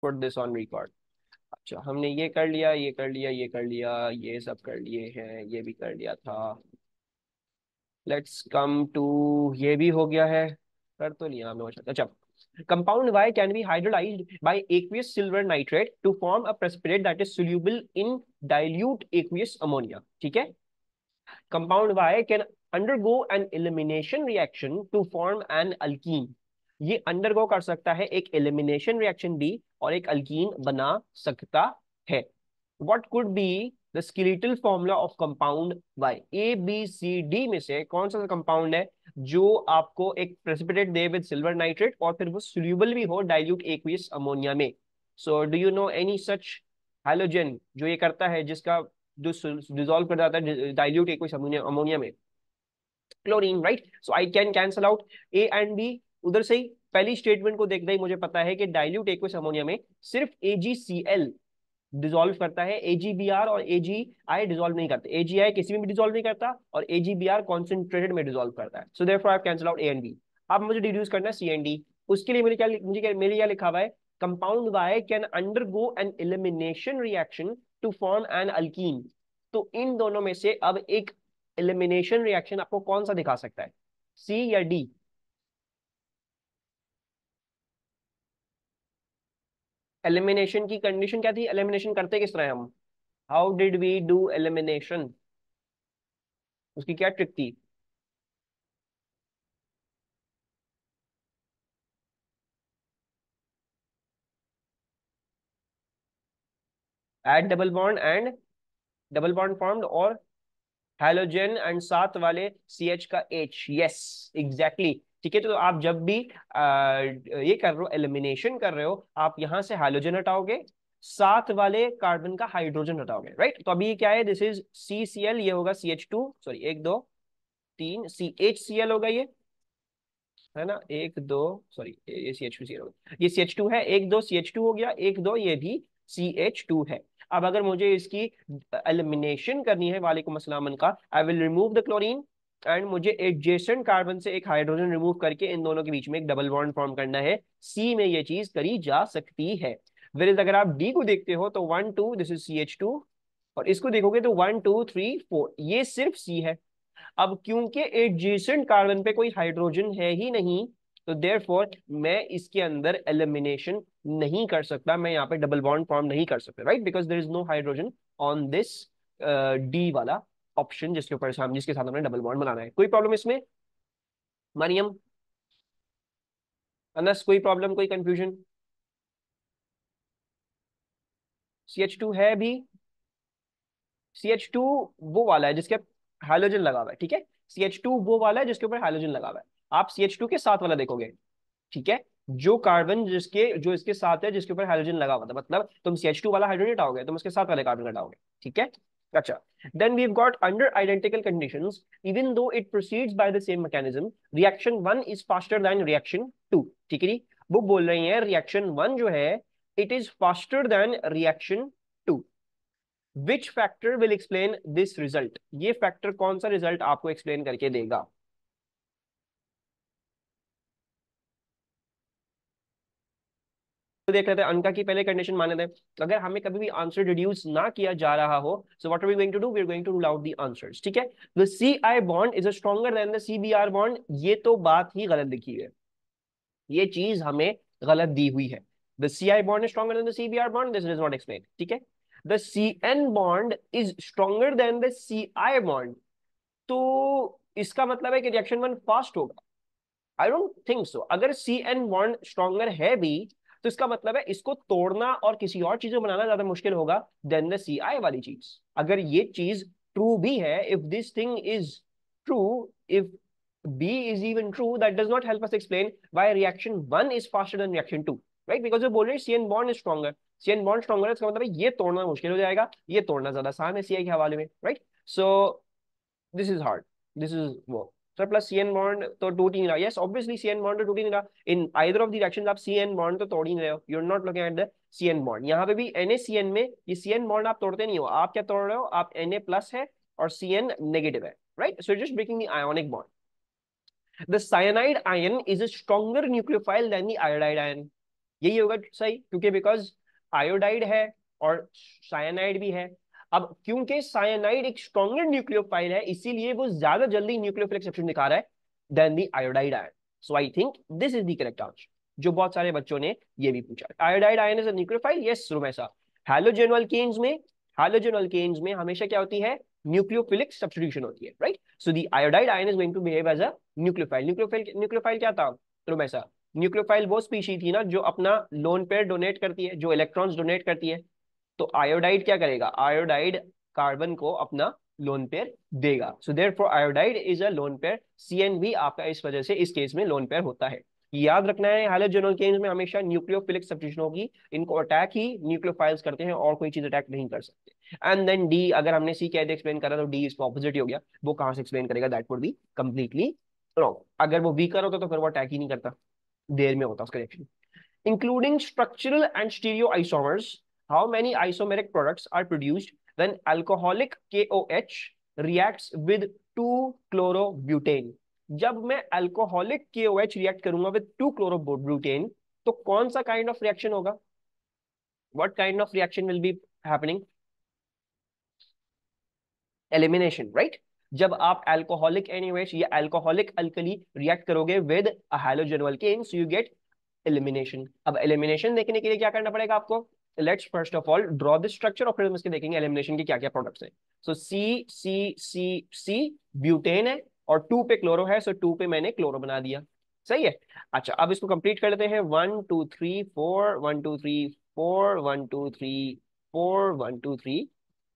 Put this on record. अच्छा, हमने ये कर लिया, ये कर लिया, ये कर लिया, ये सब कर लिए हैं, ये भी कर लिया था। लेट्स कम टू, ये भी हो गया है, कर तो लिया हमने। अच्छा, compound Y can be hydrolyzed by aqueous silver nitrate to form a precipitate that is soluble in dilute aqueous ammonia। ठीक है। Compound Y can undergo an elimination reaction to form an alkene। ये undergo कर सकता है एक elimination reaction भी और एक अल्कीन बना सकता है। What could be the skeletal formula of compound Y? A B C D में से कौन सा कंपाउंड है जो आपको एक प्रेसिपिटेट दे विद सिल्वर नाइट्रेट और फिर वो सोल्यूबल भी हो डाइल्यूट एक्वियस अमोनिया में? So do you know any such halogen जो ये करता है, जिसका जो डिसॉल्व कर जाता है डाइल्यूट एक्वियस अमोनिया अमोनिया में? Chlorine, right. So I can cancel out A and B उधर से ही। पहली स्टेटमेंट को देखते ही मुझे पता है कि डाइल्यूट एक्वियस अमोनिया में सिर्फ AgCl डिसॉल्व करता है, AgBr और AgI डिसॉल्व नहीं करते। AgI किसी में भी डिसॉल्व नहीं करता और AgBr कॉन्सेंट्रेटेड में डिसॉल्व करता है। So therefore I have cancel out A and B. अब मुझे डिड्यूस करना है सी एंड डी। उसके लिए मेरे क्या लिखा हुआ है? Compound Y can undergo an elimination reaction to form an alkene. तो इन दोनों में से अब एक एलिमिनेशन रिएक्शन आपको कौन सा दिखा सकता है, सी या डी? एलिमिनेशन की कंडीशन क्या थी? एलिमिनेशन करते किस तरह हम? How did we do elimination? उसकी क्या ट्रिक थी? Add double bond and double bond formed और हैलोजन एंड साथ वाले CH का H। Yes, exactly. ठीक है, तो आप जब भी ये कर रहे हो, एलिमिनेशन कर रहे हो, आप यहां से हैलोजन हटाओगे, साथ वाले कार्बन का हाइड्रोजन हटाओगे, राइट। तो अभी ये क्या है? दिस इज CCl, ये होगा CH2, सॉरी एक दो तीन CHCl होगा ये, है ना? एक दो, सॉरी ये CH2Cl होगा, ये CH2 है, एक दो CH2 हो गया, एक दो ये भी CH2 है। अब अगर मुझे इसकी एलिमिनेशन करनी है, वालेकुम अस्सलाम का, I will remove the chlorine and मुझे एडजेसेंट कार्बन से एक हाइड्रोजन रिमूव करके इन दोनों के बीच में एक डबल बॉन्ड फॉर्म करना है। सी में ये चीज करी जा सकती है। वेर अगर आप डी को देखते हो तो 1 2, दिस इज CH2, और इसको देखोगे तो 1 2 3 4, ये सिर्फ सी है। अब क्योंकि एडजेसेंट कार्बन पे कोई हाइड्रोजन है ही नहीं, तो देयरफॉर मैं इसके अंदर एलिमिनेशन नहीं कर सकता, मैं यहाँ पे डबल बॉन्ड फॉर्म नहीं कर सकता, right, because there is no hydrogen on this D वाला ऑप्शन, जिसके ऊपर हम जिसके साथ हमने डबल बॉन्ड बनाना है। कोई प्रॉब्लम इसमें मरियम, अनस? कोई प्रॉब्लम, कोई कंफ्यूजन? CH2 है भी। CH2 वो वाला है जिसके हाइड्रोजन लगा हुआ है, ठीक है। CH2 वो वाला है जिसके ऊपर हाइड्रोजन लगा हुआ है। आप CH2 के साथ वाला देखोगे, ठीक है, जो कार्बन जिसके जो इसके साथ है, जिसके ऊपर हाइड्रोजन लगा हुआ था, मतलब तुम CH2 वाला हाइड्रोजन हटाओगे, तुम उसके साथ वाले कार्बन हटाओगे, ठीक है। अच्छा, then we've got under identical conditions, even though it proceeds by the same mechanism, reaction 1 is faster than reaction 2। ठीक है जी, वो बोल रही है रिएक्शन 1 जो है, it is faster than reaction 2। which factor will explain this result? ये factor कौन सा रिजल्ट आपको एक्सप्लेन करके देगा? तो देख रहे थे अनका की पहले कंडीशन माने थे, अगर हमें कभी भी आंसर डिड्यूस ना किया जा रहा हो, so what are we going to do? We are going to rule out the answers, ठीक है। The CI bond is stronger than the CBr bond, ये तो बात ही गलत लिखी है, ये चीज हमें गलत दी हुई है। The CI bond is stronger than the CBr bond, this is not explain, ठीक है। The CN bond is stronger than the CI bond, तो इसका मतलब है कि रिएक्शन 1 फास्ट होगा। I don't think so. अगर CN बॉन्ड स्ट्रॉन्गर है भी, तो इसका मतलब है इसको तोड़ना और किसी और चीज को बनाना ज्यादा मुश्किल होगा देन द CI वाली चीज। अगर ये चीज ट्रू भी है, if this thing is true, if B is even true, that does not help us explain why reaction 1 is faster than reaction 2, right? Because वो बोल रहे हैं CN bond is stronger, CN bond stronger है, इसका मतलब है ये तोड़ना मुश्किल हो जाएगा, ये तोड़ना ज्यादा आसान है CI के हवाले में, right? So this is hard, this is वो। सर प्लस CN बॉन्ड तो टूट ही नहीं रहा, यस ऑब्वियसली CN बॉन्ड तो टूट ही नहीं रहा। In either of the directions आप CN बॉन्ड तो तोड़ ही नहीं रहे हो, you are not looking at the CN bond. यहाँ पे भी NaCN में ये CN बॉन्ड आप तोड़ते नहीं हो, आप क्या तोड़ रहे हो? आप Na प्लस है और CN नेगेटिव है, right. So just breaking the ionic bond. The cyanide ion is a stronger nucleophile than the iodide ion, यही होगा सही, क्योंकि बिकॉज आयोडाइड है और साइनाइड भी है। अब क्योंकि साइनाइड एक स्ट्रॉन्गर न्यूक्लियोफाइल है, इसीलिए वो ज्यादा जल्दी न्यूक्लियोफिलिक एक्सेप्शन दिखा रहा है than the iodide ion. So I think this is the correct answer, जो बहुत सारे बच्चों ने ये भी पूछा। Iodide ion is a nucleophile, yes Rumaisa. Halogen alkanes में, हैलोजन अल्केन्स में हमेशा क्या होती है, न्यूक्लियोफिलिक सब्स्टिट्यूशन होती है, right. So the iodide ion is going to behave as a nucleophile. Nucleophile क्या था रुमेसा? न्यूक्लियोफाइल वो स्पीशी थी ना जो अपना लोन पेयर डोनेट करती है, जो इलेक्ट्रॉन्स डोनेट करती है। तो आयोडाइड क्या करेगा, आयोडाइड कार्बन को अपना लोन पेयर देगा। So therefore iodide is a lone pair. CN भी आपका इस वजह से इस केस में लोन पेयर होता है। याद रखना है हैलोजन एल्केन्स में हमेशा न्यूक्लियोफिलिक सब्स्टिट्यूशन होगी, इनको अटैक ही न्यूक्लियोफाइल्स करते हैं और कोई चीज अटैक नहीं कर सकते। एंड देन डी, अगर हमने सी कैसे एक्सप्लेन करा तो डी इसका ऑपोजिट ही हो गया, वो कहां से एक्सप्लेन करेगा, that would be completely wrong. अगर वो वीकर होता तो फिर वो अटैक ही नहीं करता, देर में होता उसका reaction. Including structural and stereoisomers, how many isomeric products are produced when alcoholic KOH reacts with 2-chlorobutane? जब मैं अल्कोहलिक KOH रिएक्ट करूंगा विद 2-chlorobutane, तो कौन सा काइंड ऑफ रिएक्शन होगा? What kind of reaction will be happening? Elimination, right. जब आप alcoholic NaOH या अल्कोहलिक अल्कली रिएक्ट करोगे with a halogen alkane, so you get elimination. अब एलिमिनेशन देखने के लिए क्या करना पड़ेगा आपको? Let's first of all draw the structure और फिर हम इसके देखेंगे एलिमिनेशन के क्या क्या प्रोडक्ट्स हैं। सो सी सी सी सी ब्यूटेन है और 2 पे क्लोरो है, सो 2 पे मैंने क्लोरो बना दिया, सही है। अच्छा, अब इसको कंप्लीट कर लेते हैं। 1 2 3 4, 1 2 3 4, 1 2 3 4, 1 2 3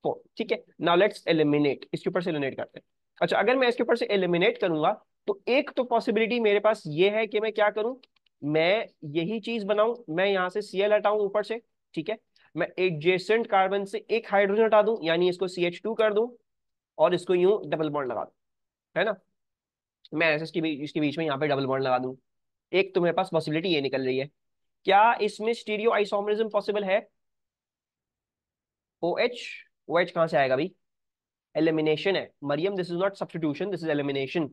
4, ठीक है। नाउ लेट्स एलिमिनेट, इसके ऊपर से एलिमिनेट करते हैं। अच्छा, अगर मैं इसके ऊपर से एलिमिनेट करूंगा तो एक तो पॉसिबिलिटी मेरे पास ये है कि मैं क्या करूं, मैं यही चीज बनाऊं, मैं यहां से Cl हटाऊं ऊपर से, ठीक है। मैं एडजेसेंट कार्बन से एक हाइड्रोजन हटा दूं, यानी इसको CH2 कर दूं और इसको यूं डबल बॉन्ड लगा दूं, है ना। मैं ऐसे इसके बीच में यहाँ पे डबल बॉन्ड लगा दूं। एक तो मेरे पास पॉसिबिलिटी ये निकल रही है। क्या इसमें स्टीरियो आइसोमरिज्म पॉसिबल है? OH, OH कहां से आएगा भाई? एलिमिनेशन है Mariam, this is not substitution, this is elimination.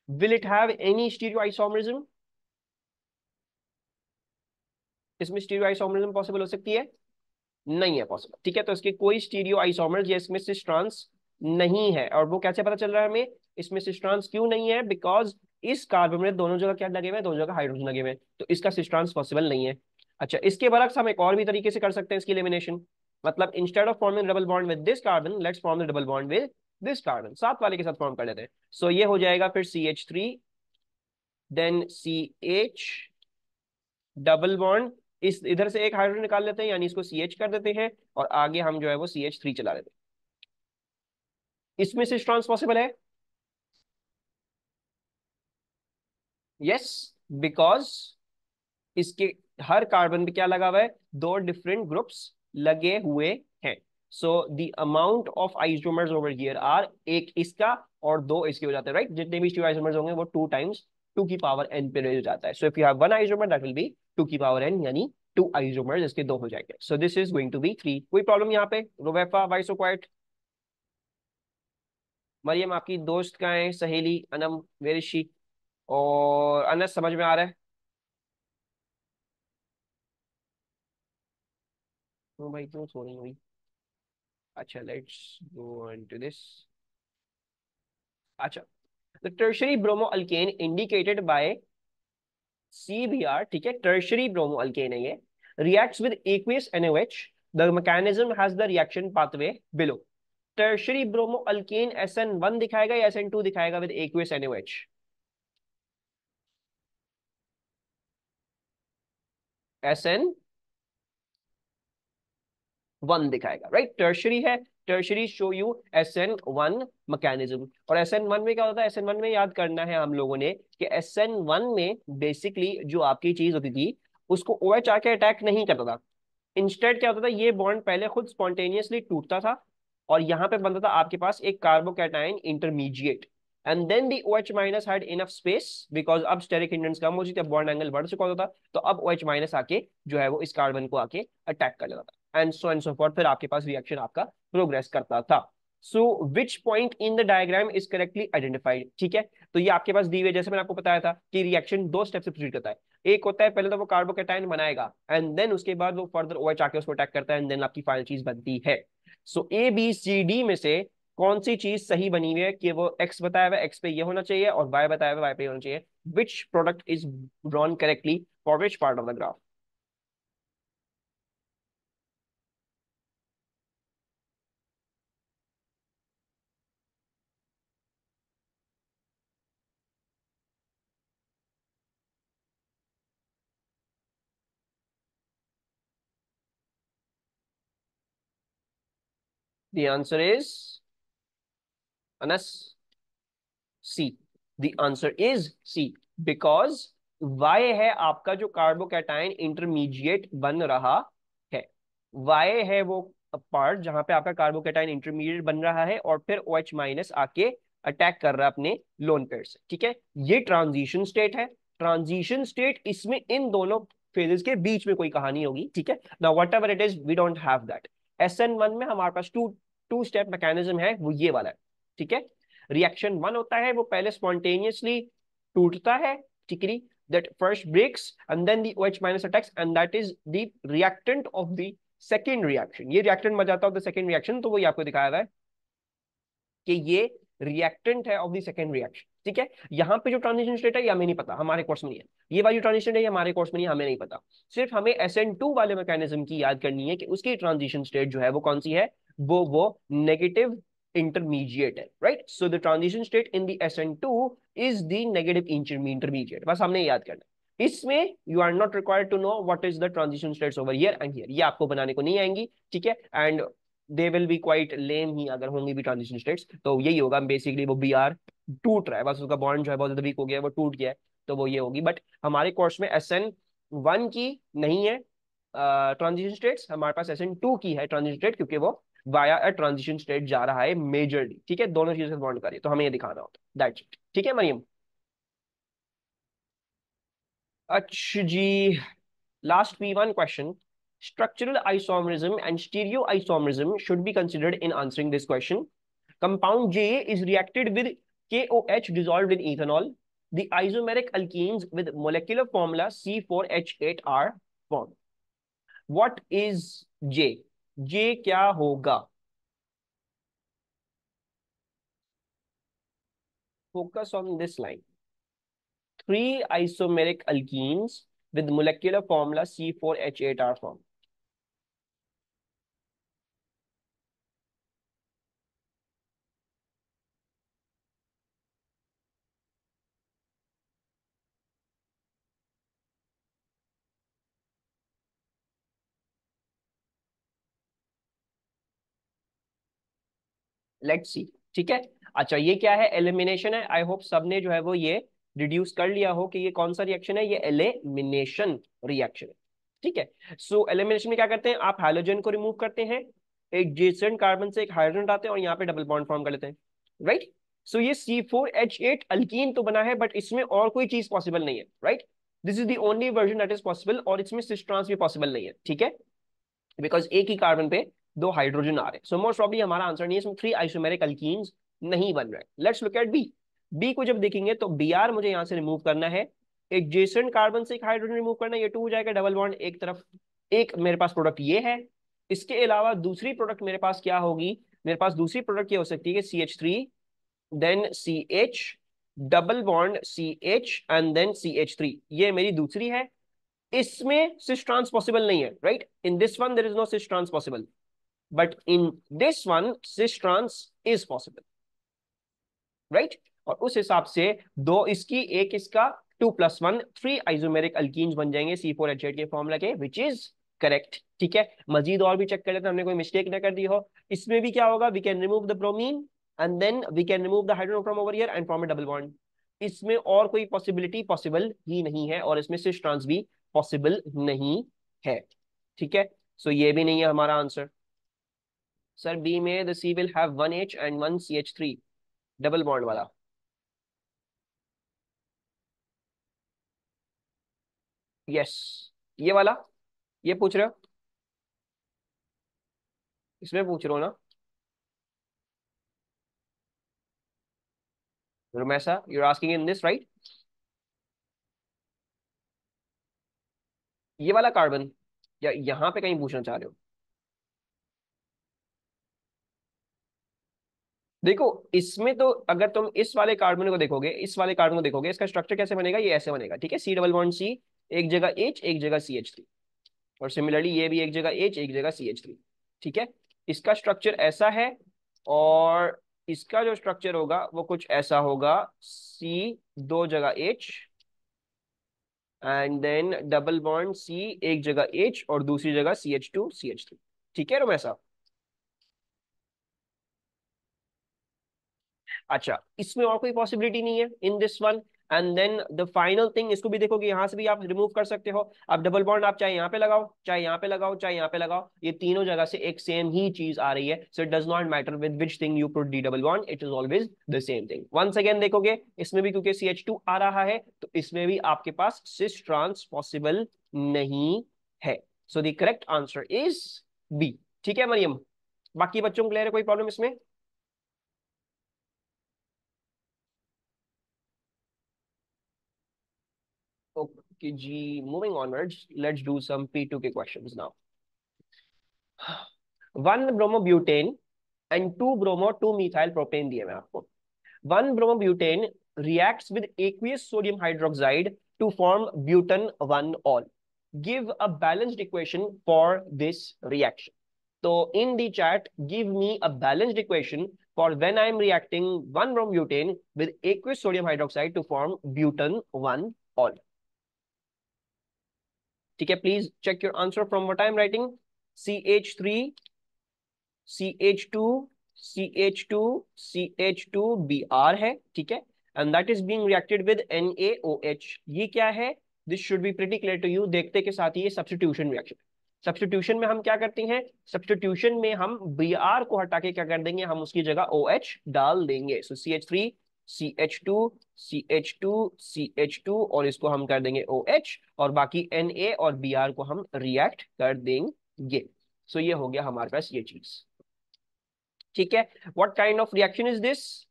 Will it have any stereo isomerism? इसमें स्टीरियो आइसोमरिज्म पॉसिबल हो सकती है? नहीं है पॉसिबल, ठीक है। तो इसके कोई स्टीरियो आइसोमर्स या इसमें सिस ट्रांस नहीं है। और वो कैसे पता चल रहा है हमें इसमें सिस ट्रांस क्यों नहीं है? बिकॉज इस कार्बन में दोनों जगह क्या लगे हुए हैं, दोनों जगह हाइड्रोजन लगे हुए हैं, तो इसका सिस ट्रांस पॉसिबल नहीं है। अच्छा, इसके बरक्स हम एक और भी तरीके से कर सकते हैं इसकी एलिमिनेशन। मतलब instead of forming double bond with this carbon, let's form the double bond with this carbon, साथ वाले के साथ फॉर्म कर लेते हैं। सो ये हो जाएगा फिर CH3 then CH double bond, इस इधर से एक हाइड्रोजन निकाल लेते हैं, यानी इसको CH कर देते हैं और आगे हम जो है वो CH3 चला देते हैं। इसमें से ट्रांस पॉसिबल है? यस, बिकॉज इसके हर कार्बन पे क्या लगा हुआ है, दो डिफरेंट ग्रुप्स लगे हुए हैं। So the amount of isomers over here are, एक इसका और दो इसके हो जाते हैं, राइट। जितने भी आइसोमर्स होंगे वो 2 टाइम्स 2 की पावर n पे रेज हो जाता है। So if you have 1 isomer that will be 2 की पावर n, यानी 2 आइसोमर्स इसके 2 हो जाएंगे। So this is going to be 3। कोई प्रॉब्लम यहाँ पे? रोवेफा वाइसोक्वाइट, मरियम आपकी दोस्त का है, सहेली अनम, वेर इज शी? और अनस समझ में आ रहा है? तो भाई क्यों सो रही हुई? अच्छा, let's go on to this. अच्छा, the tertiary bromo alkane indicated by CBr, ठीक है, टर्शरी ब्रोमो अल्केन है ये, reacts with aqueous NaOH, the mechanism has the reaction pathway below. Tertiary bromo alkane SN1 दिखाएगा या SN2 दिखाएगा with aqueous NaOH? SN1 दिखाएगा, right. Tertiary है, tertiary show you SN1 mechanism. और SN1 में क्या होता है? SN1 में याद करना है हम लोगों ने कि SN1 में बेसिकली जो आपकी चीज होती थी उसको OH आके अटैक नहीं करता था। इंस्टेड क्या होता था, ये बॉन्ड पहले खुद स्पॉन्टेनियसली टूटता था और यहाँ पे बनता था आपके पास एक carbocation intermediate, and then the OH minus had enough space, because अब स्टेरिक हिंड्रेंस कम हो चुकी थी, बॉन्ड एंगल बढ़ चुका होता था, तो अब OH माइनस आके जो है वो इस कार्बन को आके अटैक कर लेता था, एंड सो फोर्थ। फिर आपके पास रिएक्शन आपका प्रोग्रेस करता था। So which point in the diagram is correctly identified, ठीक है। तो ये आपके पास दी हुई, जैसे मैंने आपको बताया था कि रिएक्शन 2 स्टेप से प्रोसीड करता है। एक होता है पहले तो वो कार्बोकेटाइन बनाएगा एंड देन उसके बाद वो फर्दर OH आके उसको अटैक करता है एंड देन आपकी फाइनल चीज बनती है। सो ABCD में से कौन सी चीज सही बनी हुई है कि वो एक्स बताया हुआ एक्स पे ये होना चाहिए और वाई बताया हुआ वाई पे होना चाहिए। Which product is drawn correctly for which part of the graph? The answer is अनस C. The answer is C because Y है आपका जो कार्बोकैटायन इंटरमीडिएट बन रहा है। वाई है वो पार्ट जहां पे आपका कार्बोकैटायन इंटरमीडिएट बन रहा है और फिर OH माइनस आके अटैक कर रहा है अपने लोन पेयर से। ठीक है, ये ट्रांजिशन स्टेट है। ट्रांजिशन स्टेट, इसमें इन दोनों फेजेस के बीच में कोई कहानी होगी। ठीक है ना, whatever it is we don't have that. SN1 में हमारे पास टू टू स्टेप मैकेनिज्म है, वो ये वाला है। ठीक है, रिएक्शन वन होता है वो पहले स्पॉन्टेनियसली टूटता है चिकरी, that first breaks and then the OH minus attacks and that is the reactant of the second reaction। ये reactant बन जाता है of the second reaction, तो वो आपको दिखाया हुआ है कि ये रिएक्टेंट है ऑफ द सेकेंड रिएक्शन। ठीक है, यहाँ पे जो ट्रांजिशन स्टेट है ये हमें नहीं पता, हमारे कोर्स में नहीं है। ये वाली ट्रांजिशन है ये हमारे कोर्स में नहीं है, हमें नहीं पता। सिर्फ हमें SN2 वाले मैकेनिज्म की याद करनी है कि उसकी ट्रांजिशन स्टेट जो है वो कौन सी है, वो नेगेटिव इंटरमीडिएट है। Right, so the transition state in the SN2 is the negative intermediate. बस हमने याद करना है। इसमें you are not required to know what is the transition states over here and here, ये आपको बनाने को नहीं आएंगी। ठीक है, and they will be quite lame ही अगर होंगी भी ट्रांजिशन स्टेट्स, तो यही होगा बेसिकली। वो Br टूट रहा है, बस उसका बॉन्ड जो है बहुत ज्यादा वीक हो गया है, वो टूट गया है, तो वो ये होगी। बट हमारे कोर्स में SN1 की नहीं है ट्रांजिशन स्टेट्स, हमारे पास SN2 की है ट्रांजिशन स्टेट, क्योंकि वो वाया ट्रांजिशन स्टेट जा रहा है मेजरली। ठीक है, दोनों चीजों से बॉन्ड करिए, तो हमें ये दिखाना होता है, दैट्स इट। ठीक है मरियम? अच्छा जी, last P1 question. Structural isomerism and stereoisomerism should be considered in answering this question. Compound J is reacted with KOH dissolved in ethanol. The isomeric alkenes with molecular formula C4H8R form. What is J? J क्या होगा? Focus on this line. Three isomeric alkenes with molecular formula C4H8R form. Let's see. ठीक है, अच्छा ये क्या है? Elimination है। I hope सबने जो है वो ये रिड्यूस कर लिया हो कि ये कौन सा रिएक्शन है, ये एलिमिनेशन रिएक्शन है। ठीक है, सो एलिमिनेशन में क्या करते हैं, आप हाइड्रोजन को रिमूव करते हैं, एडजेसेंट कार्बन से एक हाइड्रोजन हटाते हैं और यहाँ पे डबल बॉन्ड फॉर्म कर लेते हैं। राइट, सो ये C4H8 अल्कीन तो बना है, बट इसमें और कोई चीज पॉसिबल नहीं है। Right, this is the only version that is possible, और इसमें सिस ट्रांस भी पॉसिबल नहीं है। ठीक है, बिकॉज एक ही कार्बन पे दो हाइड्रोजन आ रहे हैं। सो मोस्ट प्रॉब्ली हमारा आंसर नहीं है, इसमें थ्री आइसोमेरिक अल्कीन्स नहीं बन रहे। Let's look at B. B को जब देखेंगे तो Br मुझे यहां से रिमूव करना है, एडजेसेंट कार्बन से एक हाइड्रोजन रिमूव करना है, ये टू हो जाएगा, डबल बॉन्ड एक तरफ। एक मेरे पास प्रोडक्ट ये है। इसके अलावा दूसरी प्रोडक्ट मेरे पास क्या होगी? मेरे पास दूसरी प्रोडक्ट ये हो सकती है CH3 then CH double bond CH and then CH3, ये मेरी दूसरी है। इसमें सिस ट्रांस पॉसिबल नहीं है। Right, in this one there is no cis trans possible, but in this one cis trans is possible. Right, और उस हिसाब से दो इसकी एक इसका, 2+1 थ्री आइसोमेरिक अल्कीन्स बन जाएंगे C4H8 के फॉर्मूला के, विच इज करेक्ट। ठीक है, मजीद और भी चेक कर लेते हैं हमने कोई मिस्टेक ना कर दी हो। इसमें भी क्या होगा, we can remove the bromine and then we can remove the hydrogen from over here and form a double bond. इसमें और कोई पॉसिबिलिटी पॉसिबल ही नहीं है, और इसमें सिस ट्रांस भी पॉसिबल नहीं है। ठीक है, सो ये भी नहीं है हमारा आंसर। सर बी में the C will have 1H and 1CH3 double bond वाला। यस, ये वाला, ये पूछ रहे हो? इसमें पूछ रहे हो ना? Rumaisa, you are asking in this right? ये वाला कार्बन, या यहाँ पे कहीं पूछना चाह रहे हो? देखो, इसमें तो अगर तुम इस वाले कार्बन को देखोगे, इस वाले कार्बन को देखोगे, इसका स्ट्रक्चर कैसे बनेगा, ये ऐसे बनेगा, ठीक है, सी डबल बॉन्ड सी, एक जगह एच, एक जगह सी एच थ्री। और सिमिलरली ये भी एक जगह एच, एक जगह सी एच थ्री। ठीक है, इसका स्ट्रक्चर ऐसा है। और इसका जो स्ट्रक्चर होगा वो कुछ ऐसा होगा, सी, दो जगह H, and then double bond C, एक जगह एच और दूसरी जगह C H two C H three. ठीक है रोमैसा? अच्छा, इसमें और कोई पॉसिबिलिटी नहीं है in this one. And then the final thing, इसको भी देखोगे, यहां से भी आप रिमूव कर सकते हो। अब डबल बॉन्ड आप चाहे यहाँ पे लगाओ, चाहे यहाँ पे लगाओ, चाहे यहाँ पे लगाओ, ये तीनों जगह से एक सेम ही चीज आ रही है। So it does not matter with which thing you put the double bond, it is always the same thing. Once again देखोगे, इसमें भी क्योंकि सी एच टू आ रहा है, तो इसमें भी आपके पास सिस ट्रांस पॉसिबल नहीं है। So the correct answer is B. ठीक है मरियम, बाकी बच्चों को क्लियर है, कोई प्रॉब्लम इसमें? Okay, ji, moving onwards, let's do some P2 के questions now. One bromobutane and to bromo two methyl propane दिए मैं आपको। One bromobutane reacts with aqueous sodium hydroxide to form butane 1 ol. Give a balanced equation for this reaction. So in the chat, give me a balanced equation for when I am reacting 1 bromobutane with aqueous sodium hydroxide to form butane 1 ol. ठीक है, please check your answer from what I am writing. CH3, CH2, CH2, CH2 Br है, ठीक है, and that is being reacted with NaOH। ये क्या है? This should be pretty clear to you. देखते के साथ ही ये सब्स्टिट्यूशन रिएक्शन। सब्स्टिट्यूशन में हम क्या करते हैं? सब्स्टिट्यूशन में हम Br को हटा के क्या कर देंगे, हम उसकी जगह OH डाल देंगे। सो CH3, CH2, CH2, CH2, और इसको हम कर देंगे OH, और बाकी Na और Br को हम रिएक्ट कर देंगे। सो ये हो गया हमारे पास ये चीज। ठीक है, what kind of reaction is this?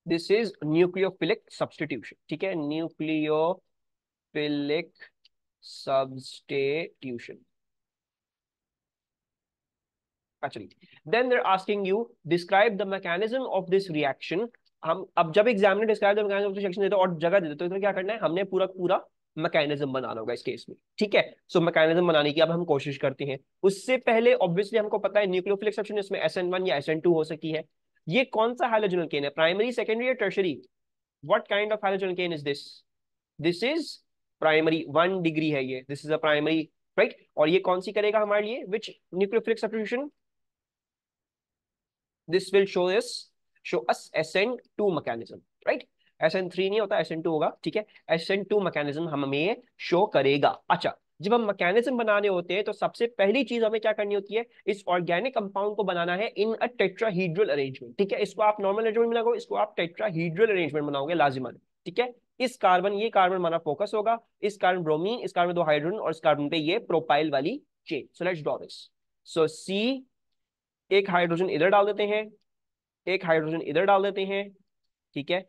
This is nucleophilic substitution. ठीक है, nucleophilic substitution. Actually then they are asking you describe the mechanism of this reaction. हम अब जब examiner describe the mechanism of this reaction देते और जगह देते तो इसमें क्या करना है, हमने पूरा पूरा मैकेनिज्म बनाना होगा इस केस में। ठीक है, सो मैकेनिज्म बनाने की अब हम कोशिश करते हैं। उससे पहले ऑब्वियसली हमको पता है न्यूक्लियोफिलिक सब्स्टिट्यूशन, इसमें SN1 या SN2 हो सकती है। ये कौन सा हाइड्रोजन अल्केन है, प्राइमरी, सेकेंडरी या tertiary? What kind of hydrogen alkane is this? This is primary, 1 degree है ये, this is a primary, right. और ये कौन सी करेगा हमारे लिए, which nucleophilic substitution? This will show us SN2 mechanism, right. SN3 नहीं होता, SN2 होगा, ठीक है। SN2 मैकेनिज्म हमें शो करेगा। अच्छा, जब हम मैकेनिज्म बनाने होते हैं तो सबसे पहली चीज हमें क्या करनी होती है, इस ऑर्गेनिक कंपाउंड को बनाना है इन अ टेट्राहीड्रल अरेंजमेंट। ठीक है, इसको आप नॉर्मल अरेंजमेंट में लगाओ, इसको आप टेट्राहीड्रल अरेंजमेंट बनाओगे लाजिमन। ठीक है, इस कार्बन, ये कार्बन हमारा फोकस होगा, इस कार्बन ब्रोमीन, इस कार्बन दो हाइड्रोजन, और इस कार्बन पे ये प्रोपाइल वाली chain. So let's draw this. So C, एक हाइड्रोजन इधर डाल देते हैं, एक हाइड्रोजन इधर डाल देते हैं, ठीक है।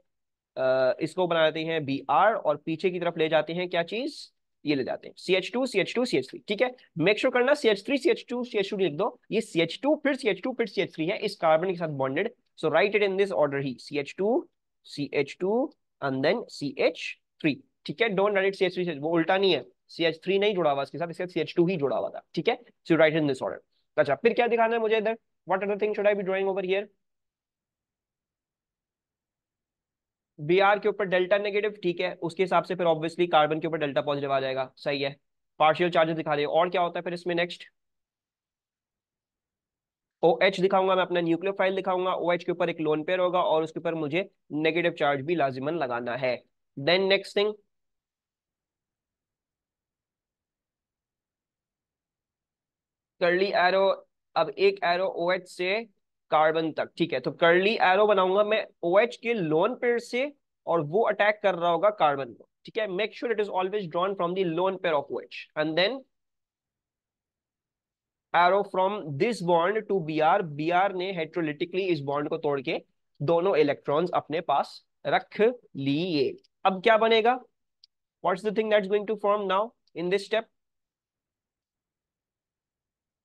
इसको बना देते हैं Br, और पीछे की तरफ ले जाते हैं क्या चीज, ये ले जाते हैं CH2, CH2, CH3। ठीक है, मेक श्योर करना CH3, CH2, CH2 लिख दो, ये CH2 फिर CH2 फिर CH3 है, इस कार्बन के साथ bonded. So write it in this order ही, CH2, CH2 and then CH3। ठीक है, डोंट राइट CH3, वो उल्टा नहीं है, CH3 नहीं जुड़ा हुआ इसके साथ, इसके साथ CH2 ही जुड़ा हुआ था। ठीक है, so write in this order. अच्छा, फिर क्या दिखाना है मुझे इधर, what other thing should I be drawing over here? Br के ऊपर डेल्टा नेगेटिव, ठीक है, उसके हिसाब से फिर ऑब्वियसली कार्बन के ऊपर डेल्टा पॉजिटिव आ जाएगा, सही है। पार्शियल चार्जेस दिखा दे, और क्या होता है फिर इसमें नेक्स्ट? OH दिखाऊंगा मैं, अपना न्यूक्लियोफाइल दिखाऊंगा, OH के ऊपर एक लोन पेयर होगा, और उसके ऊपर मुझे नेगेटिव चार्ज भी लाजिमन लगाना है। Then next thing, curly arrow. अब एक एरो OH से कार्बन तक, ठीक है, तो कर्ली एरो बनाऊंगा मैं OH के लोन पेयर से और वो अटैक कर रहा होगा कार्बन को, ठीक है। Make sure it is always drawn from the lone pair of OH and then arrow from this bond to Br ने हेट्रोलिटिकली इस बॉन्ड को तोड़ के दोनों इलेक्ट्रॉन्स अपने पास रख लिए। अब क्या बनेगा? What's the thing that's going to form now in this step?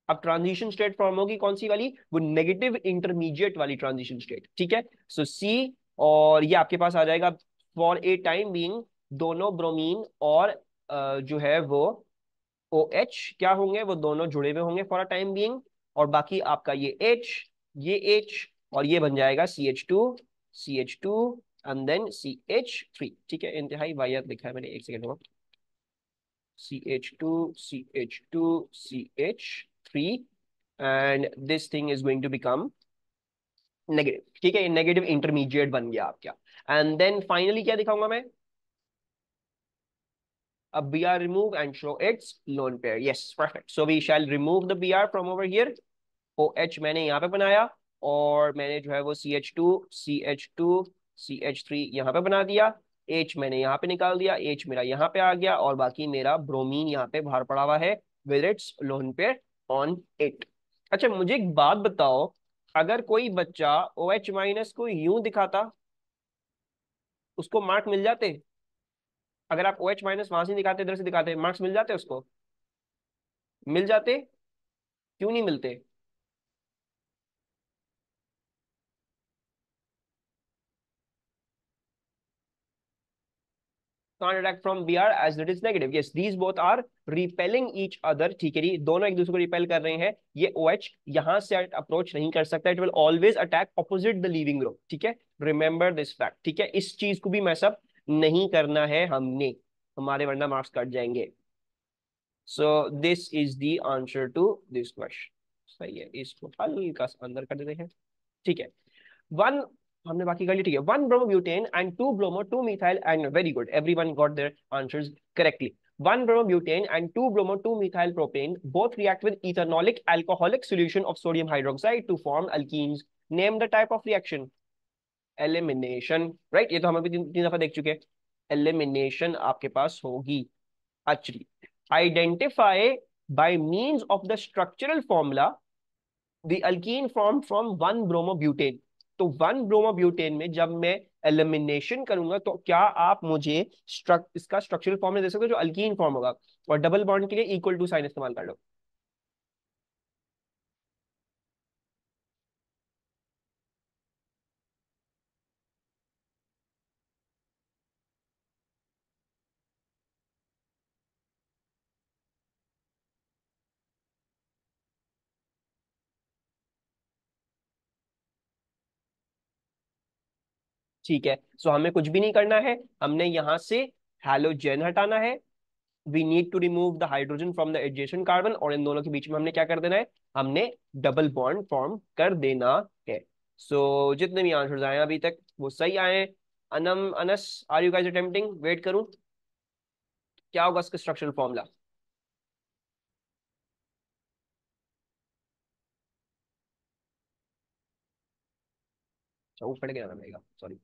अब ट्रांजिशन स्टेट फॉर्म होगी कौन सी वाली? वो नेगेटिव इंटरमीडिएट वाली ट्रांजिशन स्टेट, ठीक है। सो सी, और ये आपके पास आ जाएगा फॉर ए टाइम बीइंग दोनों ब्रोमीन और जो है वो OH क्या होंगे, वो दोनों जुड़े हुए होंगे फॉर अ टाइम बीइंग, और बाकी आपका ये H, ये H, और ये बन जाएगा CH2 एंड देन CH3, ठीक है। इंतहाई वाहियात लिखा है मैंने, एक सेकेंड में। CH2 CH2 CH3 and this thing is going to become negative, ठीक है। नेगेटिव इंटरमीडिएट बन गया आपका। एंड देन फाइनली क्या दिखाऊंगा मैं? अब Br remove and show its lone pair. Yes, perfect. So we shall remove the Br from over here. OH मैंने यहाँ पे बनाया, और मैंने जो है वो CH2 CH2 CH3 यहाँ पे बना दिया। H मैंने यहाँ पे निकाल दिया, H मेरा यहाँ पे आ गया, और बाकी मेरा ब्रोमीन यहाँ पे बाहर पड़ा हुआ है with its lone pair on it. अच्छा, मुझे एक बात बताओ, अगर कोई बच्चा OH- को यूं दिखाता, उसको मार्क मिल जाते? अगर आप OH- वहां से दिखाते, इधर से दिखाते, मार्क्स मिल जाते उसको? मिल जाते? क्यों नहीं मिलते? can't attack from Br as it is negative. Yes, these both are repelling each other. ठीक है जी, दोनों एक दूसरे को रिपेल कर रहे हैं। ये OH यहां से अप्रोच नहीं कर सकता, it will always attack opposite the leaving group, ठीक है। रिमेंबर दिस फैक्ट, ठीक है। इस चीज को भी मैसअप नहीं करना है हमने, हमारे वरना मार्क्स कट जाएंगे। So this is the answer to this question. सही है, इसको हल्का सा अंदर कर देते हैं, ठीक है। वन हमने बाकी कर ली, ठीक है। One bromo butane and to bromo two methyl and very good, everyone got their answers correctly. One bromobutane and two bromo 2 methyl propane both react with ethanolic alcoholic solution of sodium hydroxide to form alkenes. Name the type of reaction. Elimination, right? ये तो हम अभी तीन दफा देख चुके हैं। Elimination आपके पास होगी। Actually, identify by means of the structural formula the alkene formed from one bromobutane. तो वन ब्रोमोब्यूटेन में जब मैं एलिमिनेशन करूंगा, तो क्या आप मुझे इसका स्ट्रक्चरल फॉर्मूला दे सकते हो जो अल्कीन फॉर्म होगा? और डबल बॉन्ड के लिए इक्वल टू साइन इस्तेमाल कर लो। ठीक है, सो हमें कुछ भी नहीं करना है, हमने यहां से हैलोजन हटाना है। We need to remove the hydrogen from the adjacent carbon, और इन दोनों के बीच में हमने क्या कर देना है? हमने डबल बॉन्ड फॉर्म कर देना है। सो जितने भी आंसर्स आए हैं अभी तक वो सही आए हैं। Anam Anas, are you guys attempting? Wait करूं, क्या होगा इसका स्ट्रक्चरल फॉर्मूला? अच्छा, ऊपर गया ना, सॉरी।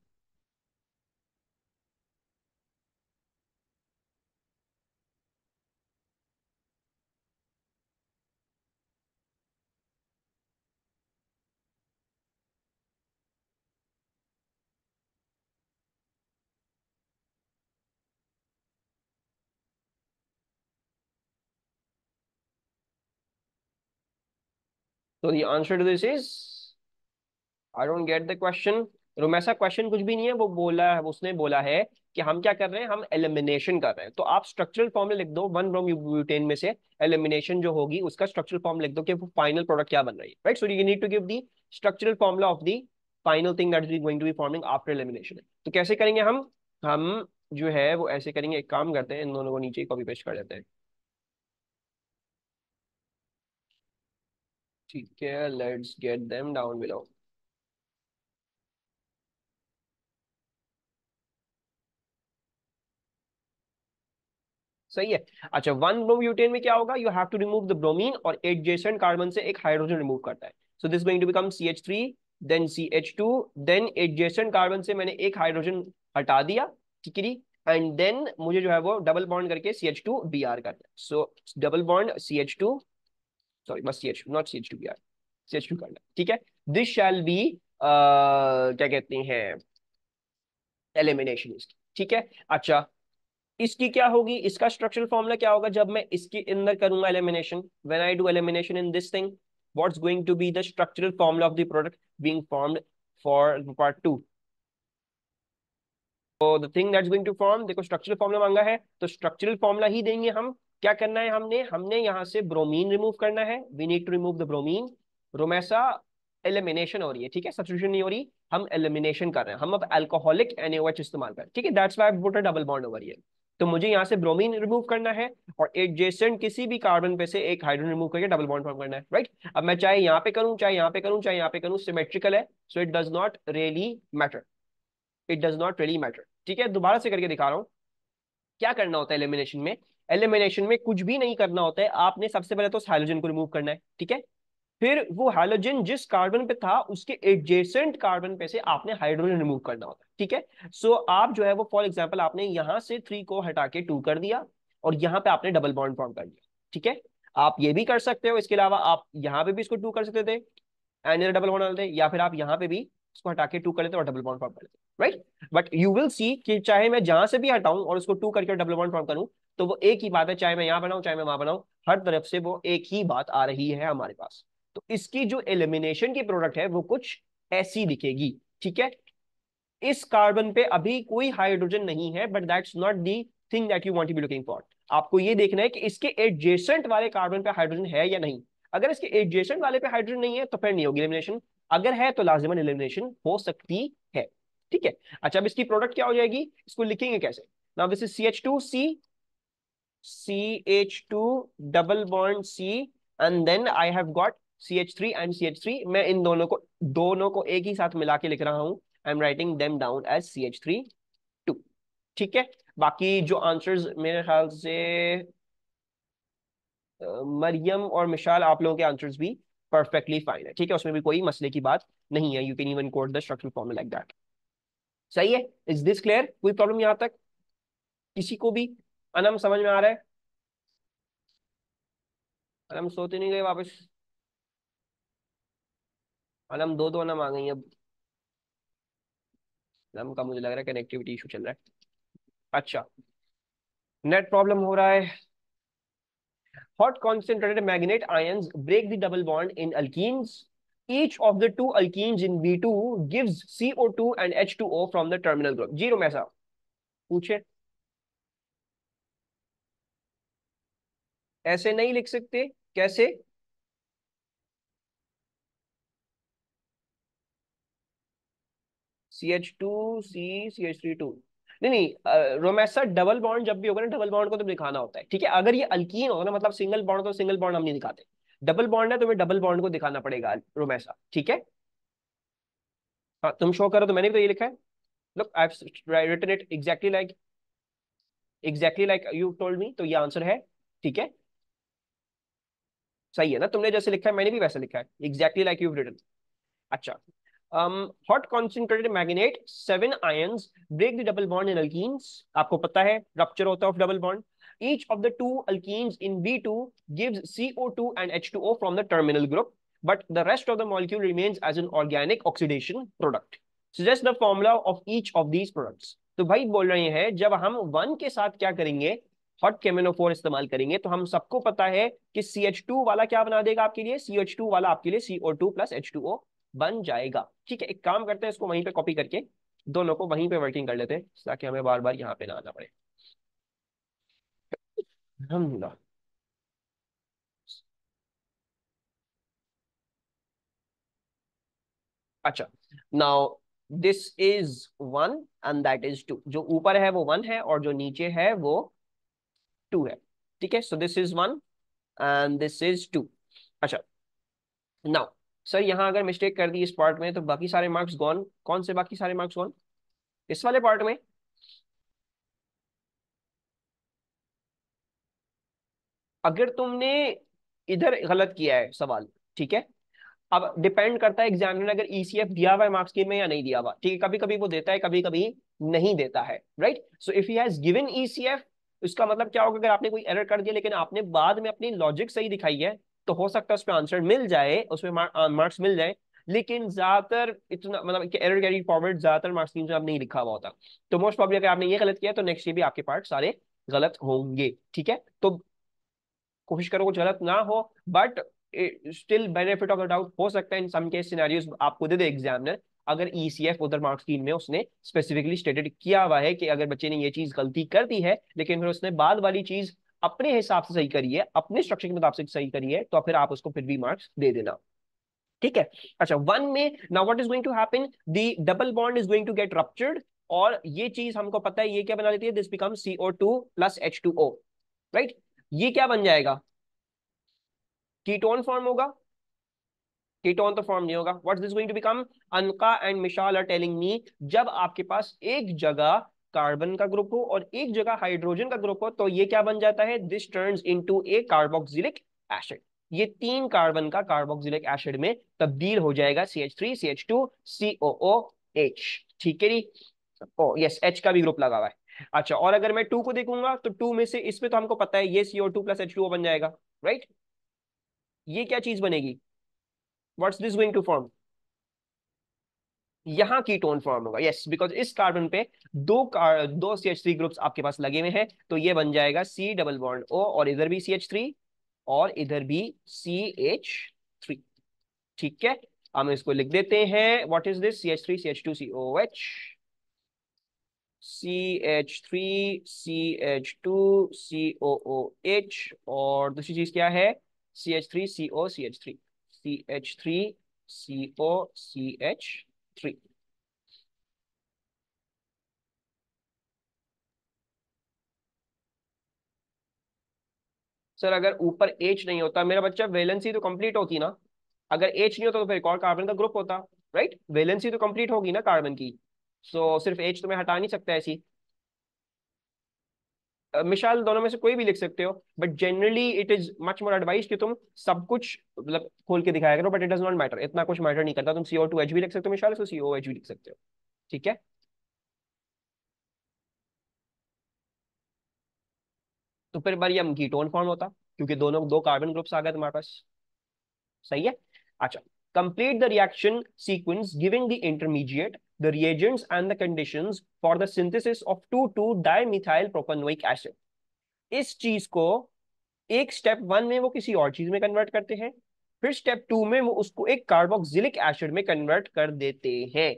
तो the answer to this is, I don't get the question. Romaisa, question कुछ भी नहीं है, वो बोला है, उसने बोला है कि हम क्या कर रहे हैं, हम एलिमिनेशन कर रहे हैं। तो आप स्ट्रक्चरल फॉर्मूला लिख दो, वन ब्रोमोब्यूटेन में से एलिमिनेशन जो होगी उसका स्ट्रक्चरल फॉर्म लिख दो कि वो फाइनल प्रोडक्ट क्या बन रही है, right. So you need to give the structural formula of the final thing that is going to be forming after elimination. तो कैसे करेंगे हम जो है वो ऐसे करेंगे, एक काम करते हैं, इन दोनों को नीचे कॉपी पेस्ट कर देते हैं, ठीक है। Let's get them down below. सही है। अच्छा, वन ब्रोम्यूटेन में क्या होगा? You have to remove the bromine, और एडजेसेंट कार्बन से एक हाइड्रोजन रिमूव करता है। So this going to become CH3, then CH2, then adjacent carbon से मैंने एक हाइड्रोजन हटा दिया, ठीक है जी। एंड देन मुझे जो है वो डबल बॉन्ड करके CH2Br करना है। सो डबल बॉन्ड CH2, सॉरी बस CH2, नॉट CH2Br, CH2 करना है, ठीक है। दिस शैल बी क्या कहते हैं, एलिमिनेशन इसकी, ठीक है। अच्छा, इसकी क्या होगी, इसका स्ट्रक्चरल फॉर्मूला क्या होगा जब मैं इसके अंदर करूंगा elimination, when I do elimination in this thing, what's going to be the structural formula of the product being formed for part 2। तो the thing that's going to form, देखो स्ट्रक्चरल फॉर्मूला मांगा है तो स्ट्रक्चरल फॉर्मूला ही देंगे हम। क्या करना है, हमने हमने यहां से ब्रोमीन रिमूव करना है, we need to remove the bromine. Romaisa elimination हो रही है, ठीक है, सब्स्टिट्यूशन नहीं हो रही, हम एलिमिनेशन कर रहे हैं, हम अब अल्कोहलिक NaOH इस्तेमाल कर रहे हैं, ठीक है। That's why I put a double bond over here. तो मुझे यहाँ से ब्रोमीन रिमूव करना है और एडजेसेंट किसी भी कार्बन पे से एक हाइड्रोजन रिमूव करके डबल बॉन्ड फॉर्म करना है, राइट। अब मैं चाहे यहाँ पे करूँ, चाहे यहाँ पे करूँ, चाहे यहाँ पे करूँ, सिमेट्रिकल है, so it does not really matter, it does not really matter, ठीक है। दोबारा से करके दिखा रहा हूँ क्या करना होता है एलिमिनेशन में। एलिमिनेशन में कुछ भी नहीं करना होता है, आपने सबसे पहले तो हाइड्रोजन को रिमूव करना है, ठीक है। फिर वो हाइड्रोजन जिस कार्बन पे था उसके एडजेसेंट कार्बन पे से आपने हाइड्रोजन रिमूव करना होता है, ठीक है। सो आप जो है वो फॉर एग्जांपल आपने यहां से 3 को हटा के 2 कर दिया और यहाँ पे आपने डबल बॉन्ड फॉर्म कर दिया, ठीक है। आप ये भी कर सकते हो, इसके अलावा आप यहाँ पे भी इसको 2 कर सकते थे एंड डबल बॉन्ड डालते, या फिर आप यहाँ पे भी इसको हटा के 2 कर लेते और डबल बॉन्ड फॉर्म कर लेते, right. But you will see कि चाहे मैं जहां से भी हटाऊं और उसको 2 करके डबल बॉन्ड फॉर्म करूं तो वो एक ही बात है, चाहे मैं यहाँ बनाऊं चाहे मैं वहां बनाऊं, हर तरफ से वो एक ही बात आ रही है हमारे पास। तो इसकी जो एलिमिनेशन की प्रोडक्ट है वो कुछ ऐसी दिखेगी, ठीक है। इस कार्बन पे अभी कोई हाइड्रोजन नहीं है, but that's not the thing that you want to be looking for. आपको ये देखना है कि इसके एडजेसेंट वाले कार्बन पे हाइड्रोजन है या नहीं। अगर इसके एडजेसेंट वाले पे हाइड्रोजन नहीं है तो फिर नहीं होगी एलिमिनेशन, अगर है तो लाजिमन एलिमिनेशन हो सकती है, ठीक है। अच्छा, अब इसकी प्रोडक्ट क्या हो जाएगी, इसको लिखेंगे कैसे। Now this is CH2C, CH2 double bond C, and then I have got CH3 and CH3। मैं इन दोनों को एक ही साथ मिला के लिख रहा हूं, I am writing them down as CH3 2, ठीक है। बाकी जो आंसर्स मेरे ख्याल से मरियम और मिशाल आप लोगों के आंसर्स भी परफेक्टली फाइन है, ठीक है, उसमें भी कोई मसले की बात नहीं है। You can even code the structural formula like that. सही है, इज दिस क्लियर, कोई प्रॉब्लम यहां तक किसी को भी। अनम समझ में आ रहा है, अनम सोते नहीं गए वापस, अनम दो दो अनम आ गई अब। अनम का मुझे लग रहा है कनेक्टिविटी इशू चल रहा है। अच्छा, नेट प्रॉब्लम हो रहा है। Hot concentrated magnet ions break the double bond in alkenes. Each of the two alkenes in B2 gives CO2 and H2O from the terminal group. Zero में ऐसा पूछे, ऐसे नहीं लिख सकते, कैसे। CH2C CH3 2, नहीं नहीं, रोमेसा डबल बॉन्ड जब भी होगा ना, डबल बॉन्ड को तो दिखाना होता है, ठीक है। अगर ये अल्कीन होगा ना, मतलब सिंगल बॉन्ड, तो सिंगल बॉन्ड हम नहीं दिखाते। डबल बॉन्ड है तो मैं डबल बॉन्ड को दिखाना पड़ेगा रोमेसा, ठीक है। हाँ, तुम शो करो, तो मैंने भी तो ये लिखा है। Look I have written it exactly like you told me, तो ये आंसर है, ठीक है। सही है ना, तुमने जैसे लिखा है मैंने भी वैसे लिखा है, एग्जैक्टली लाइक यू रिटन। अच्छा, hot concentrated magnet 7 ions break the double bond in alkenes. आपको पता है रप्चर होता है of double bond. Each of the two alkenes in B2 gives CO2 and H2O from the terminal group, but the rest of the molecule remains as an organic oxidation product. Suggest the formula of each of these products. तो भाई बोल रहे हैं जब हम 1 के साथ क्या करेंगे, हॉट केमिनोफोर इस्तेमाल करेंगे, तो हम सबको पता है कि CH2 वाला क्या बना देगा आपके लिए, CH2 वाला आपके लिए CO2 प्लस H2O बन जाएगा, ठीक है। एक काम करते हैं, इसको वहीं पे कॉपी करके दोनों को वहीं पे वर्किंग कर लेते हैं ताकि हमें बार बार यहाँ पे ना आना पड़े। अल्हम्दुलिल्लाह। अच्छा, now this is 1 and that is 2, जो ऊपर है वो 1 है और जो नीचे है वो 2 है, ठीक है। So this is 1 and this is 2। अच्छा, नाउ सर यहाँ अगर मिस्टेक कर दी इस पार्ट में तो बाकी सारे मार्क्स गॉन, कौन से बाकी सारे मार्क्स गॉन, इस वाले पार्ट में। अगर तुमने इधर गलत किया है सवाल, ठीक है। अब डिपेंड करता है एग्जामिनर ने अगर ECF दिया हुआ है मार्क्स के में या नहीं दिया हुआ, ठीक है, कभी कभी वो देता है, कभी कभी नहीं देता है, right. So if he has given ECF, इसका मतलब क्या होगा, अगर आपने कोई एरर कर दिया लेकिन आपने बाद में अपनी लॉजिक सही दिखाई है, तो हो सकता है उस पर आंसर मिल जाए, उसमें मार्क्स मिल जाए। लेकिन ज्यादातर इतना मतलब एरर कैरी फॉरवर्ड ज्यादातर मार्क्स स्कीम में अब नहीं लिखा हुआ होता। तो मोस्ट प्रॉब्ली अगर आपने ये गलत किया तो नेक्स्ट ये भी आपके पार्ट सारे गलत होंगे, ठीक है। तो कोशिश करो कुछ गलत ना हो, but still benefit of the doubt हो सकता है इन सम केस सिनेरियोस आपको दे दे एग्जामिनर, अगर ईसीएफ उधर मार्क्स स्कीम में उसने स्पेसिफिकली स्टेटेड किया हुआ है कि अगर बच्चे ने ये चीज गलती कर दी है लेकिन फिर उसने बाद वाली चीज अपने हिसाब से सही करी है, अपने स्ट्रक्चर के मुताबिक सही करी है, तो फिर आप उसको फिर भी मार्क्स दे देना, ठीक है। अच्छा, वन में now what is going to happen, the double bond is going to get ruptured, और ये चीज हमको पता है ये क्या बना देती है, this become CO2 plus H2O, right. ये क्या बन जाएगा, कीटोन फॉर्म होगा। कीटोन तो फॉर्म नहीं होगा। What's this going to become, Anka and Mishal are telling me, जब आपके पास एक जगह कार्बन का ग्रुप हो और एक जगह हाइड्रोजन का ग्रुप हो तो ये क्या बन जाता है, this turns into A carboxylic acid. ये तीन कार्बन का कार्बोक्सिलिक एसिड में तब्दील हो जाएगा, CH3 CH2 COOH, ठीक है जी। ओ यस, H का भी ग्रुप लगा हुआ है। अच्छा, और अगर मैं टू को देखूंगा तो टू में से इसमें तो हमको पता है ये CO2 प्लस H2O बन जाएगा, राइट। ये क्या चीज बनेगी, what's this going to form, यहां कीटोन फॉर्म होगा, यस, बिकॉज इस कार्बन पे दो CH3 ग्रुप्स आपके पास लगे हुए हैं, तो ये बन जाएगा C डबल बॉन्ड O, और इधर भी CH3 और इधर भी CH3, ठीक है। हम इसको लिख देते हैं, what is this, CH3 CH2 COOH, CH3 CH2 COOH, और दूसरी चीज क्या है, CH3 CO CH3, CH3 CO CH3। Sir अगर ऊपर H नहीं होता मेरा बच्चा, वैलेंसी तो कंप्लीट होती ना। अगर H नहीं होता तो फिर एक और कार्बन का ग्रुप होता, राइट। वैलेंसी तो कंप्लीट होगी ना कार्बन की, सो सिर्फ H तो मैं हटा नहीं सकता ऐसी। मिसाल दोनों में से कोई भी लिख सकते हो, but generally it is much more advice कि तुम सब कुछ मतलब खोल के दिखाया करो, but it does not matter, इतना कुछ मैटर नहीं करता, तुम CO2H भी लिख सकते हो मिसाल, इसको COH भी लिख सकते हो, ठीक है। तो फिर बारियम कीटोन फॉर्म होता, क्योंकि दोनों दो कार्बन ग्रुप्स आ गए तुम्हारे पास, सही है। अच्छा, complete the reaction sequence giving the intermediate, the reagents and the conditions for the synthesis of 2,2 dimethyl propanoic acid. इस चीज को एक स्टेप वन में वो किसी और चीज में कन्वर्ट करते हैं, फिर स्टेप टू में वो उसको एक कार्बोक्सिलिक एसिड में कन्वर्ट कर देते हैं।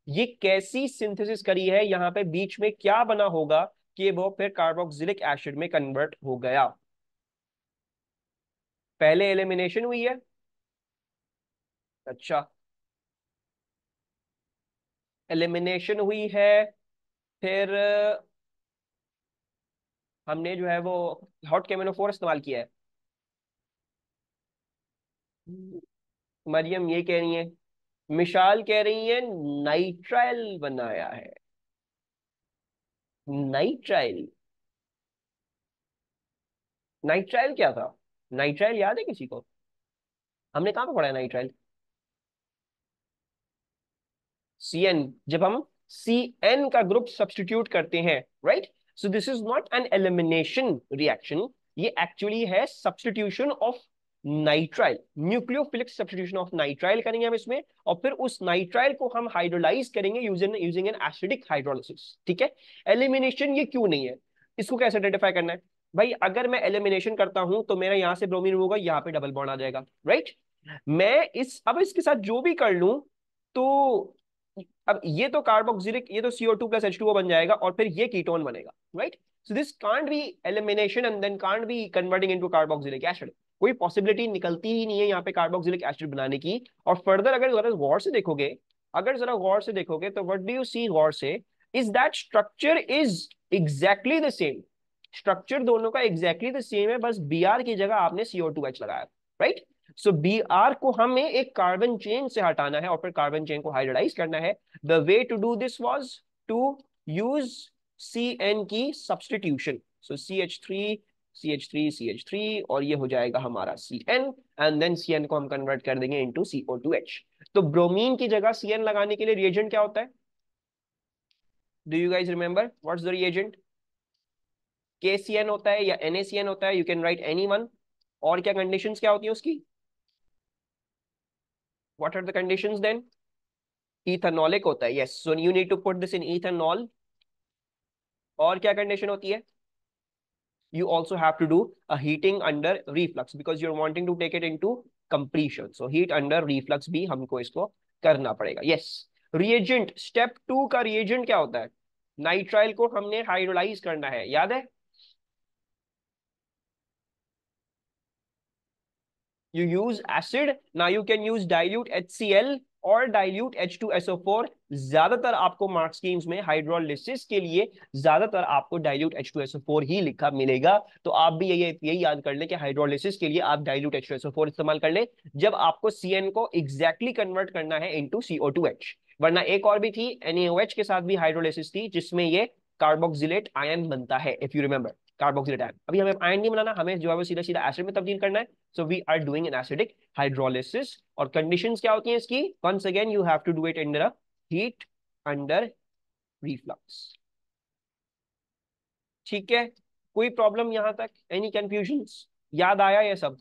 ये कैसी सिंथेसिस करी है, यहाँ पे बीच में क्या बना होगा कि वो फिर कार्बोक्सिलिक एसिड में कन्वर्ट हो गया, पहले एलिमिनेशन हुई है। अच्छा, एलिमिनेशन हुई है, फिर हमने जो है वो हॉट केमिनोफोर इस्तेमाल किया है। मरियम ये कह रही है, मिशाल कह रही है नाइट्राइल बनाया है। नाइट्राइल, नाइट्राइल क्या था, नाइट्राइल याद है किसी को, हमने कहाँ पे पढ़ा है नाइट्राइल, CN, जब हम CN का ग्रुप सब्स्टिट्यूट करते हैं, right. So this is not an elimination reaction, ये एक्चुअली है substitution of nitrile, nucleophilic substitution of nitrile करेंगे हम इसमें, और फिर उस नाइट्राइल को हम हाइड्रोलाइज करेंगे यूजिंग एन एसिडिक हाइड्रोलिसिस, ठीक है। एलिमिनेशन ये क्यों नहीं है, इसको कैसे आइडेंटिफाई करना है, भाई अगर मैं एलिमिनेशन करता हूं तो मेरा यहां से ब्रोमीन होगा, यहाँ पे डबल बॉन्ड आ जाएगा, राइट। मैं इस अब इसके साथ जो भी कर लूं, तो अब ये तो कार्बोक्सिलिक, ये तो CO2 प्लस H2O बन जाएगा और फिर ये कीटोन बनेगा, right. So this can't be elimination and then can't be converting into carboxylic acid, कोई पॉसिबिलिटी निकलती ही नहीं है यहाँ पे कार्बोक्सिलिक एसिड बनाने की। और फर्दर अगर जरा गौर से देखोगे, अगर जरा गौर से देखोगे तो व्हाट डू यू सी गौर से, is that structure is exactly the same, structure दोनों का एग्जैक्टली द सेम है, बस Br की जगह आपने CO2H लगाया, राइट। सो Br को हमें एक कार्बन चेन से हटाना है और फिर कार्बन चेन को हाइड्रोलाइज करना है। The way to do this was to use CN की substitution, so CH3 CH3 CH3, और ये हो जाएगा हमारा CN, एंड देन CN को हम कन्वर्ट कर देंगे इनटू CO2H। तो ब्रोमीन की जगह CN लगाने के लिए रिएजेंट क्या होता है, do you guys remember what's the reagent? KCN होता है या NaCN होता है, you can write any one. और क्या कंडीशंस क्या होती है उसकी? What are the conditions then? Ethanolic होता है, yes, so you need to put this in ethanol. और क्या कंडीशन होती है? you also have to do a heating under reflux because you're wanting to take it into completion, so heat under reflux भी हमको इसको करना पड़ेगा। yes, reagent, step 2 का reagent क्या होता है? नाइट्राइल को हमने हाइड्रोलाइज करना है, याद है? You use acid, now you can use dilute HCl और dilute H2SO4। ज्यादातर आपको मार्क स्कीम्स में हाइड्रोलिसिस के लिए ज्यादातर आपको dilute H2SO4 ही लिखा मिलेगा। तो आप भी यही याद कर लें कि हाइड्रोलिसिस के लिए आप dilute H2SO4 इस्तेमाल कर लें जब आपको CN को एग्जैक्टली कन्वर्ट करना है इनटू CO2H। वरना एक और भी थी, NaOH के साथ भी हाइड्रोलिसिस थी जिसमें ये कार्बोक्सिलेट आयन बनता है, if you remember, carboxylate ion. अभी हमें आयन नहीं बनाना, हमें जो है वो सीधा सीधा एसिड में तब्दील करना है। So we are doing an acidic hydrolysis। और conditions क्या होती हैं इसकी? Once again you have to do it under heat under reflux। ठीक है, कोई प्रॉब्लम यहां तक? Any confusion? याद आया ये सब?